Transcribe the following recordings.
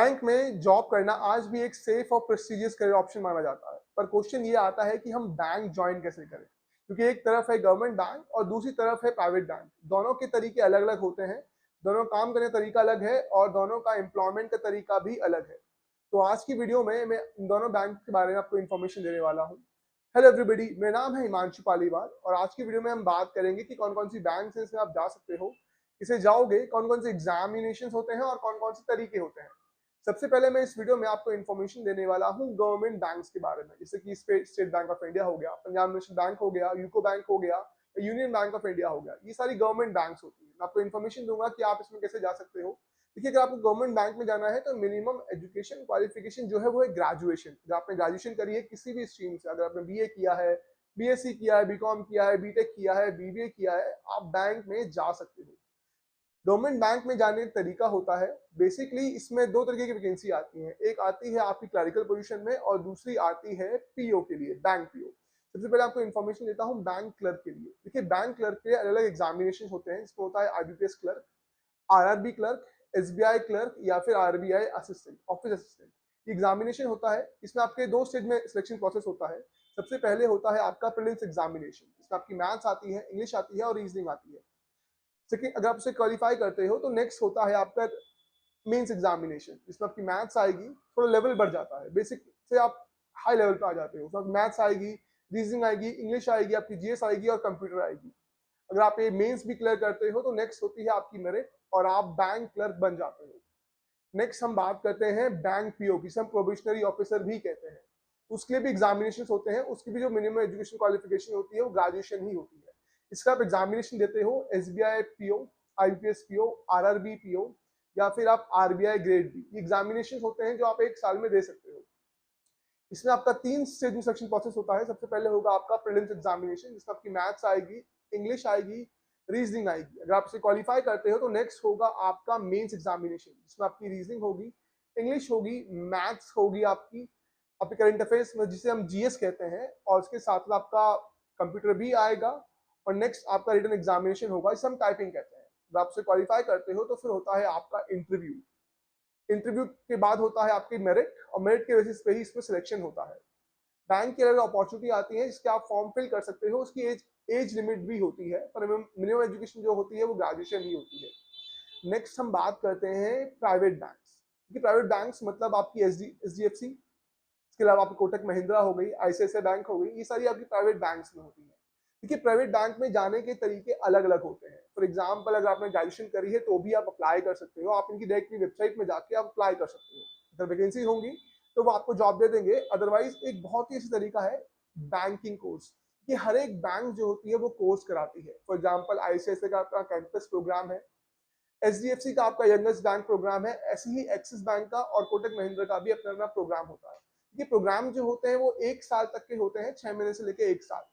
Bank में job करना आज भी एक सेफ और प्रेस्टिजियस करियर ऑप्शन माना जाता है, पर क्वेश्चन ये आता है कि हम बैंक ज्वाइन कैसे करें, क्योंकि एक तरफ है गवर्नमेंट बैंक और दूसरी तरफ है प्राइवेट बैंक। दोनों के तरीके अलग अलग होते हैं, दोनों काम करने का तरीका अलग है और दोनों का एम्प्लॉयमेंट का तरीका भी अलग है। तो आज की वीडियो में मैं इन दोनों बैंक के बारे में आपको इन्फॉर्मेशन देने वाला हूँ। हेलो एवरीबडी, मेरा नाम है हिमांशु पालीवाल और आज की वीडियो में हम बात करेंगे कि कौन कौन सी बैंक है इसमें आप जा सकते हो, इसे जाओगे, कौन कौन से एग्जामिनेशन होते हैं और कौन कौन से तरीके होते हैं। सबसे पहले मैं इस वीडियो में आपको इन्फॉर्मेशन देने वाला हूँ गवर्नमेंट बैंक्स के बारे में, जैसे कि स्टेट बैंक ऑफ इंडिया हो गया, पंजाब नेशनल बैंक हो गया, यूको बैंक हो गया, यूनियन बैंक ऑफ इंडिया हो गया। ये सारी गवर्नमेंट बैंक्स होती है। मैं आपको इन्फॉर्मेशन दूंगा कि आप इसमें कैसे जा सकते हो। देखिए, अगर आपको गवर्नमेंट बैंक में जाना है तो मिनिमम एजुकेशन क्वालिफिकेशन जो है वो है ग्रेजुएशन। अगर आपने ग्रेजुएशन करी है किसी भी स्ट्रीम से, अगर आपने बीए किया है, बीएससी किया है, बीकॉम किया है, बीटेक किया है, बीबीए किया है, आप बैंक में जा सकते हो। गवर्नमेंट बैंक में जाने का तरीका होता है, बेसिकली इसमें दो तरीके की वैकेंसी आती है। एक आती है आपकी क्लरिकल पोजीशन में और दूसरी आती है पीओ के लिए, बैंक पीओ। सबसे पहले आपको इन्फॉर्मेशन देता हूँ बैंक क्लर्क के लिए। देखिए, बैंक क्लर्क के अलग अलग एग्जामिनेशन होते हैं। इसमें होता है IBPS clerk, RRB clerk, SBI clerk या फिर RBI assistant, office assistant. Examination होता है, इसमें आपके दो स्टेज में सिलेक्शन प्रोसेस होता है। सबसे पहले होता है आपका प्रीलिम्स एग्जामिनेशन, इसमें आपकी मैथ्स आती है, इंग्लिश आती है और रीजनिंग आती है। सेकंड, अगर आप उसे क्वालिफाई करते हो तो नेक्स्ट होता है आपका मेंस एग्जामिनेशन, जिसमें आपकी मैथ्स आएगी, थोड़ा लेवल बढ़ जाता है, बेसिक से आप हाई लेवल पे आ जाते हो। उसमें मैथ्स आएगी, रीजनिंग आएगी, इंग्लिश आएगी, आपकी जीएस आएगी और कंप्यूटर आएगी। अगर आप ये मेंस भी क्लियर करते हो तो नेक्स्ट होती है आपकी मेरिट और आप बैंक क्लर्क बन जाते हो। नेक्स्ट हम बात करते हैं बैंक पीओ की, हम प्रोबेशनरी ऑफिसर भी कहते हैं। उसके लिए भी एग्जामिनेशन होते हैं, उसकी भी जो मिनिमम एजुकेशन क्वालिफिकेशन होती है वो ग्रेजुएशन ही होती है। इसका आप एग्जामिनेशन देते हो SBI PO, IPS PO, RRB PO या फिर आप आरबीआई ग्रेड बी। ये एग्जामिनेशन होते हैं जो आप एक साल में दे सकते हो। इसमें आपका 3 स्टेज में सिलेक्शन प्रोसेस होता है। सबसे पहले होगा आपका प्रीलिम्स एग्जामिनेशन, जिसमें आपकी मैथ्स आएगी, इंग्लिश आएगी, रीजनिंग आएगी। अगर आप इसे क्वालिफाई करते हो तो नेक्स्ट होगा आपका मेंस एग्जामिनेशन, जिसमें आपकी रीजनिंग होगी, इंग्लिश होगी, मैथ्स होगी, आपकी आपके करंट अफेयर्स में जिसे हम जीएस कहते हैं, और उसके साथ में आपका कंप्यूटर भी आएगा और नेक्स्ट आपका रिटन एग्जामिनेशन होगा, जिसे हम टाइपिंग कहते हैं। अगर आप उसे क्वालिफाई करते हो तो फिर होता है आपका इंटरव्यू। इंटरव्यू के बाद होता है आपकी मेरिट और मेरिट के बेसिस पे ही इसमें सिलेक्शन होता है। बैंक की अलग अपॉर्चुनिटी आती है जिसके आप फॉर्म फिल कर सकते हो। उसकी एज लिमिट भी होती है, पर मिनिमम एजुकेशन जो होती है वो ग्रेजुएशन ही होती है। नेक्स्ट हम बात करते हैं प्राइवेट बैंक्स की। प्राइवेट बैंक्स मतलब आपकी एचडीएफसी, इसके अलावा आपकी कोटक महिंद्रा हो गई, आईसीआईसीआई बैंक हो गई, ये सारी आपकी प्राइवेट बैंक्स में होती है। देखिए, प्राइवेट बैंक में जाने के तरीके अलग अलग होते हैं। फॉर एग्जाम्पल, अगर आपने ग्रेजुएशन करी है तो भी आप अप्लाई कर सकते हो। आप इनकी डायरेक्टली वेबसाइट में जाके आप अप्लाई कर सकते हो। अगर वैकेंसी होंगी तो वो आपको जॉब दे देंगे। अदरवाइज एक बहुत ही अच्छा तरीका है बैंकिंग कोर्स, कि हर एक बैंक जो होती है वो कोर्स कराती है। फॉर एग्जाम्पल, आईसीआईसीआई का आपका कैंपस प्रोग्राम है, एचडीएफसी का आपका यंगेस्ट बैंक प्रोग्राम है, ऐसे ही एक्सिस बैंक का और कोटक महिंद्रा का भी अपना अपना प्रोग्राम होता है। ये प्रोग्राम जो होते हैं वो 1 साल तक के होते हैं, 6 महीने से लेकर 1 साल।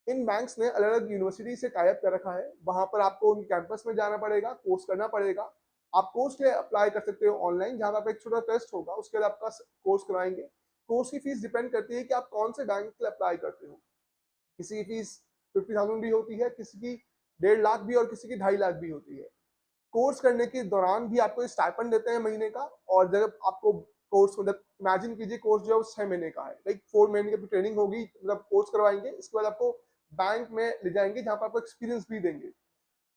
इन बैंक्स ने अलग अलग यूनिवर्सिटी से टाई अप कर रखा है, वहां पर आपको उन कैंपस में जाना पड़ेगा, कोर्स करना पड़ेगा। आप कोर्स के लिए अप्लाई कर सकते हो ऑनलाइन, जहां पर एक छोटा टेस्ट होगा, उसके बाद आपका कोर्स कराएंगे। कोर्स की फीस डिपेंड करती है कि आप कौन से बैंक के लिए अप्लाई करते हो। किसी की फीस 50,000 भी होती है, किसी की 1.5 लाख भी और किसी की 2.5 लाख भी होती है। कोर्स करने के दौरान भी आपको स्टाइपेंड देते हैं महीने का, और जब आपको कोर्स मतलब इमेजिन कीजिए कोर्स जो है वो 6 महीने का है, लाइक 4 महीने की ट्रेनिंग होगी, मतलब कोर्स करवाएंगे, इसके बाद आपको बैंक में ले जाएंगे जहां पर आपको एक्सपीरियंस भी देंगे।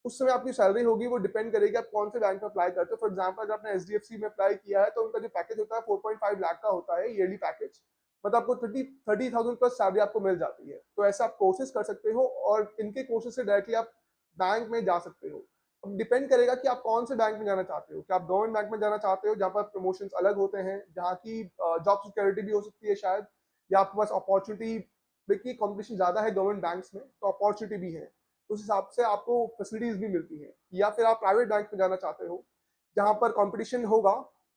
उस समय आपकी सैलरी होगी वो डिपेंड करेगी आप कौन से बैंक में अप्लाई करते हो। फॉर एग्जाम्पल, अगर आपने एचडीएफसी में अप्लाई किया है तो उनका जो पैकेज होता है 4.5 लाख का होता है ईयरली पैकेज, मतलब आपको 30,000 प्लस सैलरी आपको मिल जाती है। तो ऐसा आप कोर्सेज कर सकते हो और इनके कोर्सेज से डायरेक्टली आप बैंक में जा सकते हो। अब डिपेंड करेगा कि आप कौन से बैंक में जाना चाहते हो। क्या आप गवर्नमेंट बैंक में जाना चाहते हो जहाँ पर प्रमोशंस अलग होते हैं, जहाँ की जॉब सिक्योरिटी भी हो सकती है शायद, या आपके पास अपॉर्चुनिटी, देखिए कंपटीशन ज्यादा है गवर्नमेंट बैंक्स में तो अपॉर्चुनिटी भी है, उस हिसाब से आपको फैसिलिटीज भी मिलती है। या फिर आप प्राइवेट बैंक में जाना चाहते हो जहां पर कंपटीशन होगा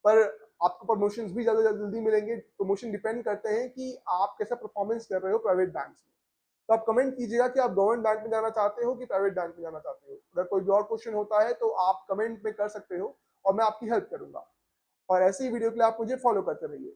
पर आपको प्रमोशंस भी जल्दी जल्दी मिलेंगे। प्रमोशन डिपेंड करते हैं कि आप कैसा परफॉर्मेंस कर रहे हो प्राइवेट बैंक्स में। तो आप कमेंट कीजिएगा कि आप गवर्नमेंट बैंक में जाना चाहते हो कि प्राइवेट बैंक में जाना चाहते हो। अगर कोई भी और क्वेश्चन होता है तो आप कमेंट में कर सकते हो और मैं आपकी हेल्प करूंगा। और ऐसी ही वीडियो के लिए आप मुझे फॉलो करते रहिए।